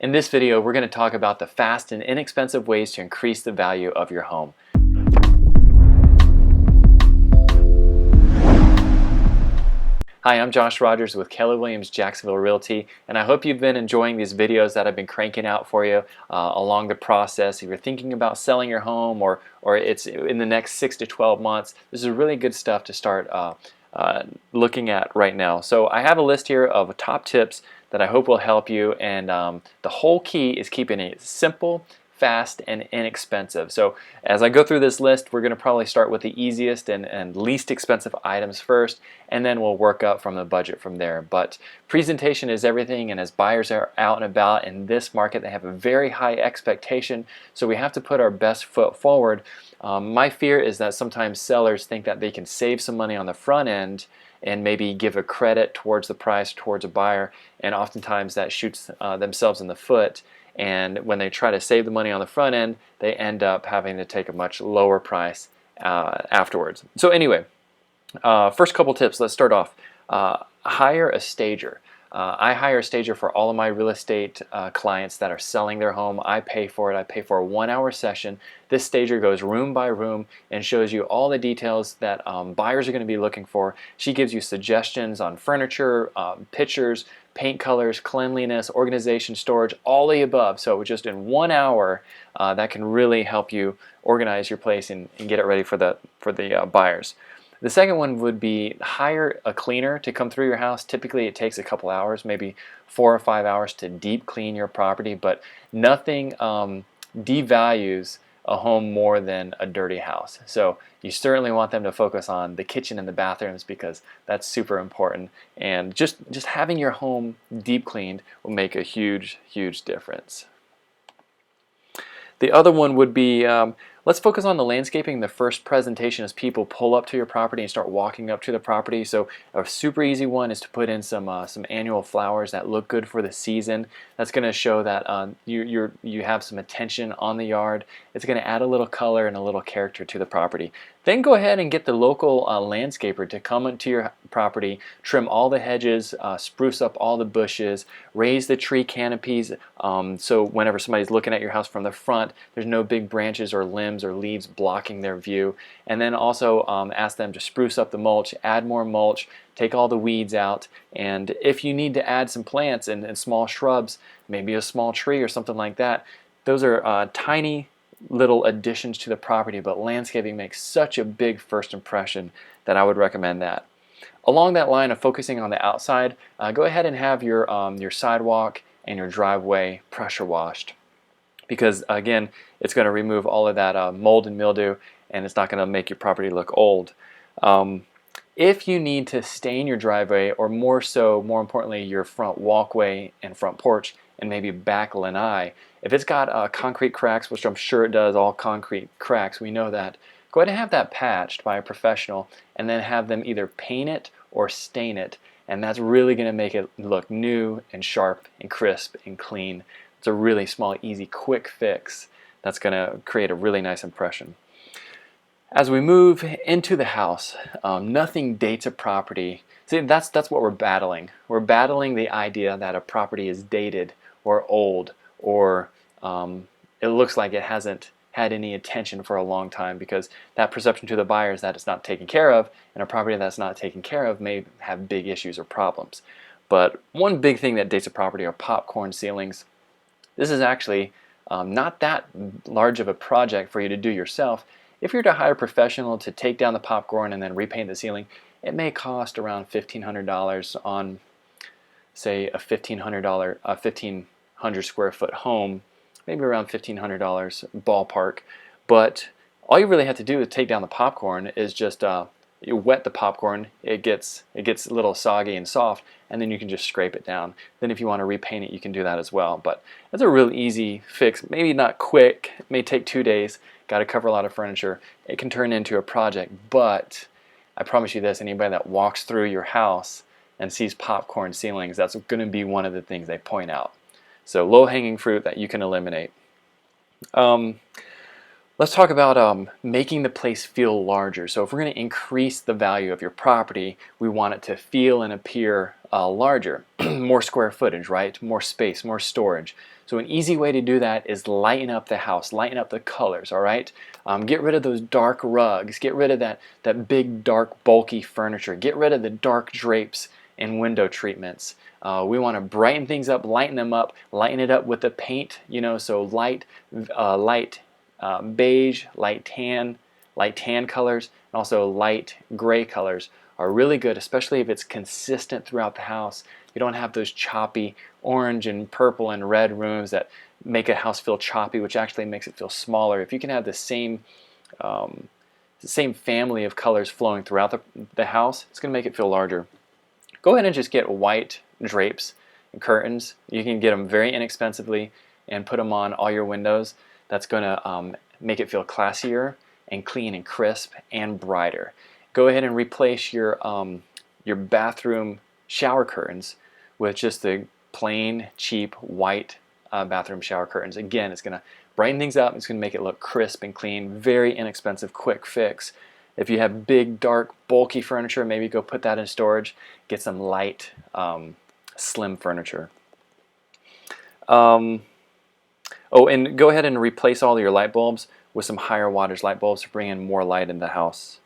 In this video, we're going to talk about the fast and inexpensive ways to increase the value of your home. Hi, I'm Josh Rogers with Keller Williams Jacksonville Realty, and I hope you've been enjoying these videos that I've been cranking out for you along the process. If you're thinking about selling your home or it's in the next 6 to 12 months, this is really good stuff to start looking at right now. So I have a list here of top tips that I hope will help you, and the whole key is keeping it simple, fast, and inexpensive. So as I go through this list, we're going to probably start with the easiest and least expensive items first, and then we'll work up from the budget from there. But presentation is everything, and as buyers are out and about in this market, they have a very high expectation, so we have to put our best foot forward. My fear is that sometimes sellers think that they can save some money on the front end and maybe give a credit towards the price towards a buyer, and oftentimes that shoots themselves in the foot, and when they try to save the money on the front end, they end up having to take a much lower price afterwards. So anyway, first couple tips. Let's start off. Hire a stager. I hire a stager for all of my real estate clients that are selling their home. I pay for it. I pay for a 1-hour session. This stager goes room by room and shows you all the details that buyers are going to be looking for. She gives you suggestions on furniture, pictures, paint colors, cleanliness, organization, storage, all the above. So just in 1 hour, that can really help you organize your place and get it ready for the buyers. The second one would be hire a cleaner to come through your house. Typically it takes a couple hours, maybe 4 or 5 hours to deep clean your property, but nothing devalues a home more than a dirty house. So you certainly want them to focus on the kitchen and the bathrooms because that's super important. And just having your home deep cleaned will make a huge difference. The other one would be, let's focus on the landscaping. The first presentation as people pull up to your property and start walking up to the property. So a super easy one is to put in some annual flowers that look good for the season. That's going to show that you have some attention on the yard. It's going to add a little color and a little character to the property. Then go ahead and get the local landscaper to come into your property, trim all the hedges, spruce up all the bushes, raise the tree canopies, so whenever somebody's looking at your house from the front, there's no big branches or limbs or leaves blocking their view. And then also ask them to spruce up the mulch, add more mulch, take all the weeds out, and if you need to add some plants and small shrubs, maybe a small tree or something like that, those are tiny little additions to the property, but landscaping makes such a big first impression that I would recommend that. Along that line of focusing on the outside, go ahead and have your sidewalk and your driveway pressure washed, because again, it's going to remove all of that mold and mildew, and it's not going to make your property look old. If you need to stain your driveway, or more importantly, your front walkway and front porch, and maybe back lanai, if it's got concrete cracks, which I'm sure it does, all concrete cracks, we know that, go ahead and have that patched by a professional, and then have them either paint it or stain it, and that's really going to make it look new and sharp and crisp and clean. It's a really small, easy, quick fix that's going to create a really nice impression. As we move into the house, nothing dates a property. See, that's what we're battling. We're battling the idea that a property is dated or old, or it looks like it hasn't had any attention for a long time, because that perception to the buyer is that it's not taken care of, and a property that's not taken care of may have big issues or problems. But one big thing that dates a property are popcorn ceilings. This is actually not that large of a project for you to do yourself. If you're to hire a professional to take down the popcorn and then repaint the ceiling, it may cost around $1,500 on, say, a $1,500 square foot home, maybe around $1,500 ballpark. But all you really have to do to take down the popcorn is just you wet the popcorn. It gets a little soggy and soft, and then you can just scrape it down. Then if you want to repaint it, you can do that as well. But it's a real easy fix. Maybe not quick. It may take 2 days. Got to cover a lot of furniture. It can turn into a project, but I promise you this, anybody that walks through your house and sees popcorn ceilings, that's going to be one of the things they point out. So low-hanging fruit that you can eliminate. Let's talk about making the place feel larger. So if we're going to increase the value of your property, we want it to feel and appear larger. More square footage, right? More space, more storage. So an easy way to do that is lighten up the house, lighten up the colors, all right? Get rid of those dark rugs, get rid of that big, dark, bulky furniture, get rid of the dark drapes and window treatments. We want to brighten things up, lighten them up, lighten it up with the paint, so light beige, light tan colors, and also light gray colors are really good, especially if it's consistent throughout the house. You don't have those choppy orange and purple and red rooms that make a house feel choppy, which actually makes it feel smaller. If you can have the same family of colors flowing throughout the house, it's going to make it feel larger. Go ahead and just get white drapes and curtains. You can get them very inexpensively and put them on all your windows. That's going to make it feel classier and clean and crisp and brighter. Go ahead and replace your bathroom shower curtains with just the plain, cheap, white bathroom shower curtains. Again, it's going to brighten things up. It's going to make it look crisp and clean. Very inexpensive, quick fix. If you have big, dark, bulky furniture, maybe go put that in storage. Get some light, slim furniture. Oh, and go ahead and replace all your light bulbs with some higher wattage light bulbs to bring in more light in the house.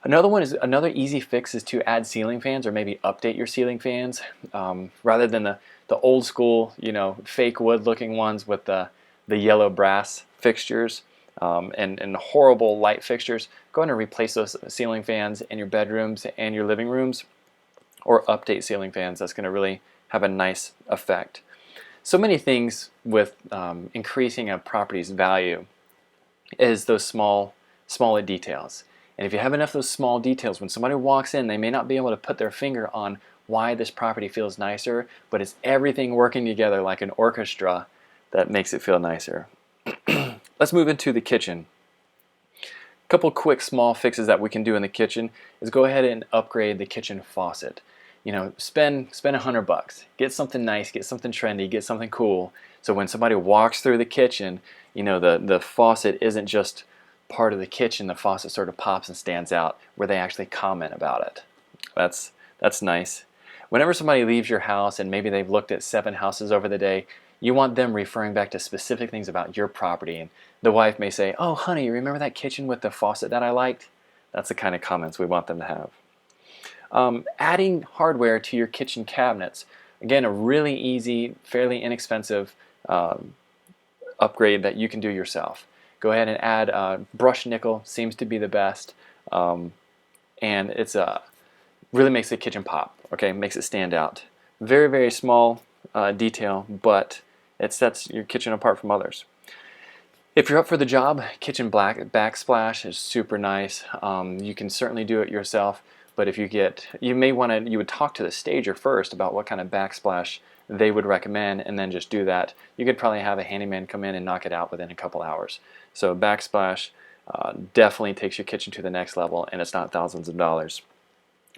Another easy fix is to add ceiling fans or maybe update your ceiling fans. Rather than the old school, fake wood looking ones with the yellow brass fixtures and horrible light fixtures, go ahead and replace those ceiling fans in your bedrooms and your living rooms, or update ceiling fans. That's going to really have a nice effect. So many things with increasing a property's value is those smaller details. And if you have enough of those small details, when somebody walks in, they may not be able to put their finger on why this property feels nicer, but it's everything working together like an orchestra that makes it feel nicer. Let's move into the kitchen. A couple quick small fixes that we can do in the kitchen is go ahead and upgrade the kitchen faucet. Spend $100. Get something nice, get something trendy, get something cool. So when somebody walks through the kitchen, the faucet isn't just part of the kitchen. The faucet sort of pops and stands out where they actually comment about it. That's nice. Whenever somebody leaves your house and maybe they've looked at 7 houses over the day, you want them referring back to specific things about your property. And the wife may say, "Oh, honey, you remember that kitchen with the faucet that I liked?" That's the kind of comments we want them to have. Adding hardware to your kitchen cabinets. Again, a really easy, fairly inexpensive upgrade that you can do yourself. Go ahead and add brushed nickel, seems to be the best, and it's really makes the kitchen pop. Okay, makes it stand out. Very, very small detail, but it sets your kitchen apart from others. If you're up for the job, kitchen backsplash is super nice. You can certainly do it yourself. But if you would talk to the stager first about what kind of backsplash they would recommend, and then just do that. You could probably have a handyman come in and knock it out within a couple hours. So backsplash definitely takes your kitchen to the next level, and it's not thousands of dollars.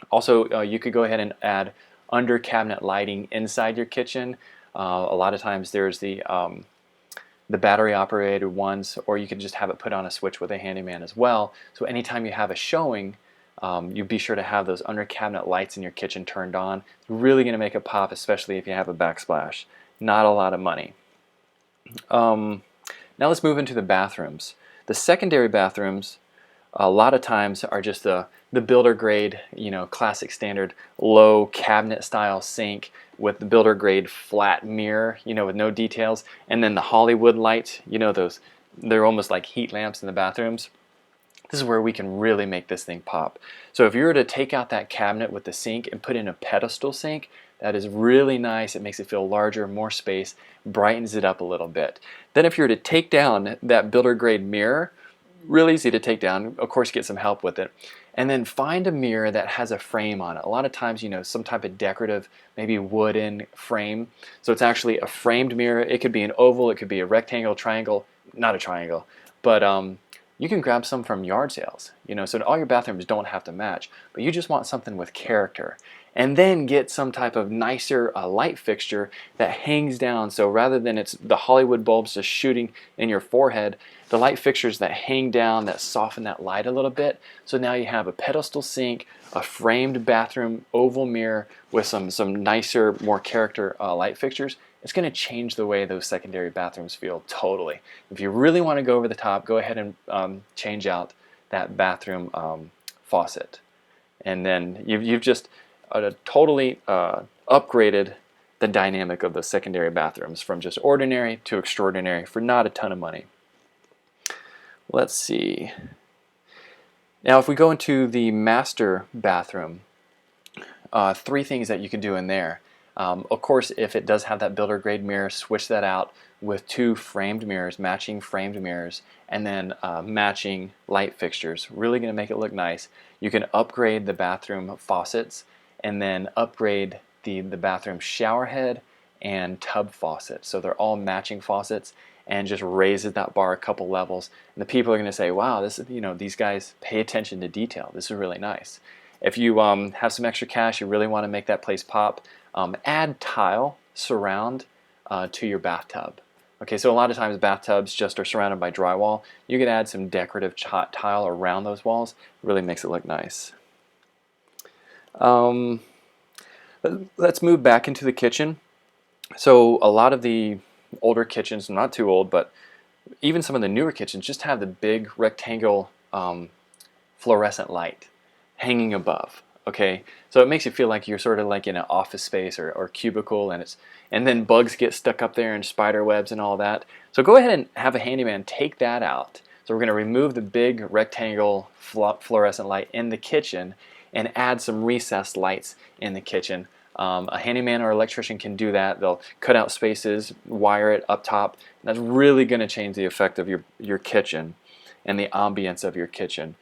Also, you could go ahead and add under cabinet lighting inside your kitchen. A lot of times there's the battery operated ones, or you can just have it put on a switch with a handyman as well. So anytime you have a showing, you be sure to have those under cabinet lights in your kitchen turned on. It's really going to make it pop, especially if you have a backsplash. Not a lot of money. Now let's move into the bathrooms. The secondary bathrooms a lot of times are just the builder grade, classic standard low cabinet style sink with the builder grade flat mirror, with no details, and then the Hollywood lights, they're almost like heat lamps in the bathrooms. This is where we can really make this thing pop. So if you were to take out that cabinet with the sink and put in a pedestal sink, that is really nice. It makes it feel larger, more space, brightens it up a little bit. Then if you were to take down that builder grade mirror, really easy to take down, of course get some help with it, and then find a mirror that has a frame on it. A lot of times, some type of decorative, maybe wooden frame. So it's actually a framed mirror. It could be an oval, it could be a rectangle, triangle, not a triangle, but you can grab some from yard sales, so all your bathrooms don't have to match, but you just want something with character. and then get some type of nicer light fixture that hangs down. So rather than it's the Hollywood bulbs just shooting in your forehead, the light fixtures that hang down, that soften that light a little bit. So now you have a pedestal sink, a framed bathroom oval mirror with some nicer, more character light fixtures. It's going to change the way those secondary bathrooms feel totally. If you really want to go over the top, go ahead and change out that bathroom faucet. And then you've just totally upgraded the dynamic of the secondary bathrooms from just ordinary to extraordinary for not a ton of money. Let's see. Now if we go into the master bathroom, 3 things that you can do in there. Of course, if it does have that builder grade mirror, switch that out with 2 framed mirrors, matching framed mirrors, and then matching light fixtures. Really going to make it look nice. You can upgrade the bathroom faucets and then upgrade the bathroom shower head and tub faucet. So they're all matching faucets, and just raises that bar a couple levels. And the people are going to say, wow, this is, these guys pay attention to detail. This is really nice. If you have some extra cash, you really want to make that place pop, add tile surround to your bathtub. Okay, so a lot of times bathtubs just are surrounded by drywall. You can add some decorative tile around those walls. It really makes it look nice. Let's move back into the kitchen. So a lot of the older kitchens, not too old, but even some of the newer kitchens just have the big rectangle fluorescent light hanging above. Okay, so it makes you feel like you're sort of like in an office space or cubicle, and then bugs get stuck up there and spider webs and all that. So go ahead and have a handyman take that out. So we're going to remove the big rectangle fluorescent light in the kitchen and add some recessed lights in the kitchen. A handyman or electrician can do that. They'll cut out spaces, wire it up top. And that's really going to change the effect of your kitchen and the ambience of your kitchen.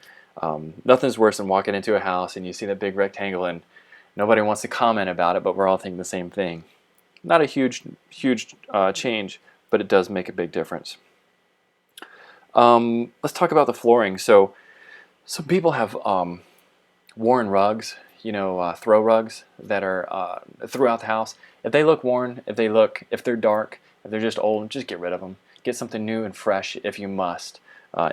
Nothing's worse than walking into a house and you see that big rectangle and nobody wants to comment about it, but we're all thinking the same thing. Not a huge change, but it does make a big difference. Let's talk about the flooring. So some people have worn rugs, throw rugs that are throughout the house. If they look worn, if they're dark, if they're just old, just get rid of them. Get something new and fresh if you must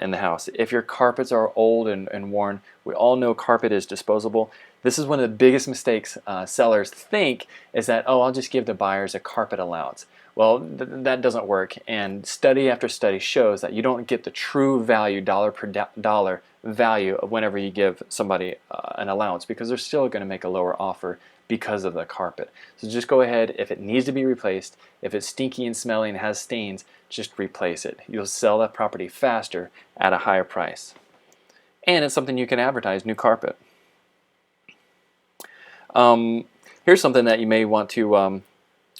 in the house. If your carpets are old and worn, we all know carpet is disposable. This is one of the biggest mistakes sellers think is that, oh, I'll just give the buyers a carpet allowance. Well, that doesn't work, and study after study shows that you don't get the true value, dollar per dollar value of whenever you give somebody an allowance, because they're still going to make a lower offer because of the carpet. So just go ahead, if it needs to be replaced, if it's stinky and smelly and has stains, just replace it. You'll sell that property faster at a higher price. And it's something you can advertise, new carpet. Here's something that you may want to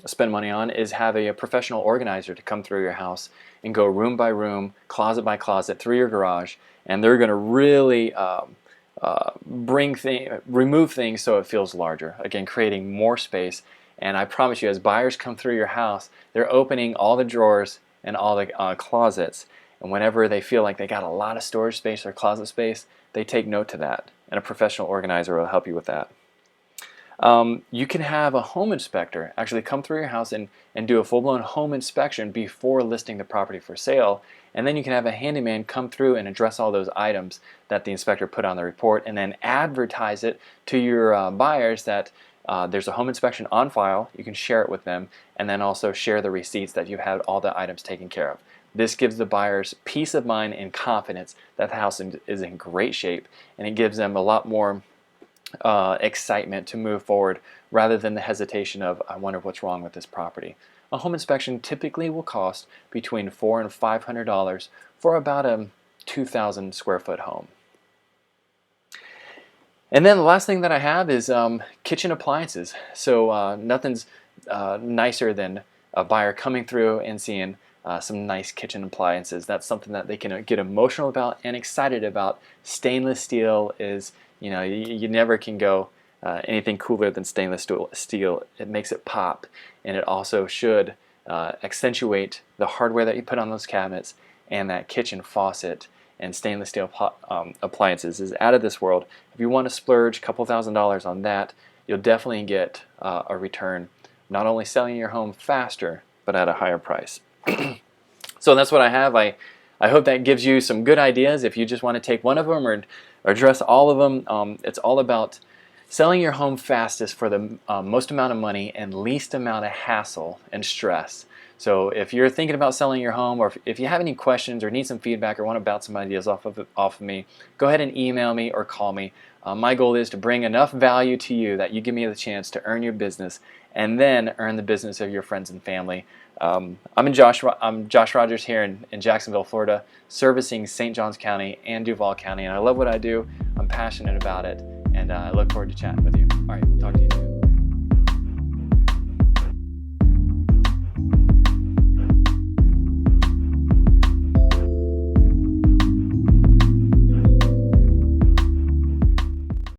spend money on, is have a professional organizer to come through your house and go room by room, closet by closet through your garage, and they're going to really remove things so it feels larger. Again, creating more space. And I promise you, as buyers come through your house, they're opening all the drawers and all the closets, and whenever they feel like they got a lot of storage space or closet space, they take note to that, and a professional organizer will help you with that. You can have a home inspector actually come through your house and do a full-blown home inspection before listing the property for sale, and then you can have a handyman come through and address all those items that the inspector put on the report, and then advertise it to your buyers that there's a home inspection on file. You can share it with them, and then also share the receipts that you've had all the items taken care of. This gives the buyers peace of mind and confidence that the house is in great shape, and it gives them a lot more excitement to move forward rather than the hesitation of, I wonder what's wrong with this property. A home inspection typically will cost between $400 and $500 for about a 2,000 square foot home. And then the last thing that I have is kitchen appliances. So nothing's nicer than a buyer coming through and seeing some nice kitchen appliances. That's something that they can get emotional about and excited about. Stainless steel is, you never can go anything cooler than stainless steel. It makes it pop, and it also should accentuate the hardware that you put on those cabinets, and that kitchen faucet and stainless steel appliances is out of this world. If you want to splurge a couple $1,000s on that, you'll definitely get a return, not only selling your home faster, but at a higher price. So that's what I have. I hope that gives you some good ideas if you just want to take one of them or address all of them. It's all about selling your home fastest for the most amount of money and least amount of hassle and stress. So if you're thinking about selling your home, or if you have any questions or need some feedback or want to bounce some ideas off of me, go ahead and email me or call me. My goal is to bring enough value to you that you give me the chance to earn your business and then earn the business of your friends and family. I'm Josh Rogers here in Jacksonville, Florida, servicing St. Johns County and Duval County, and I love what I do. I'm passionate about it, and I look forward to chatting with you. All right, talk to you soon.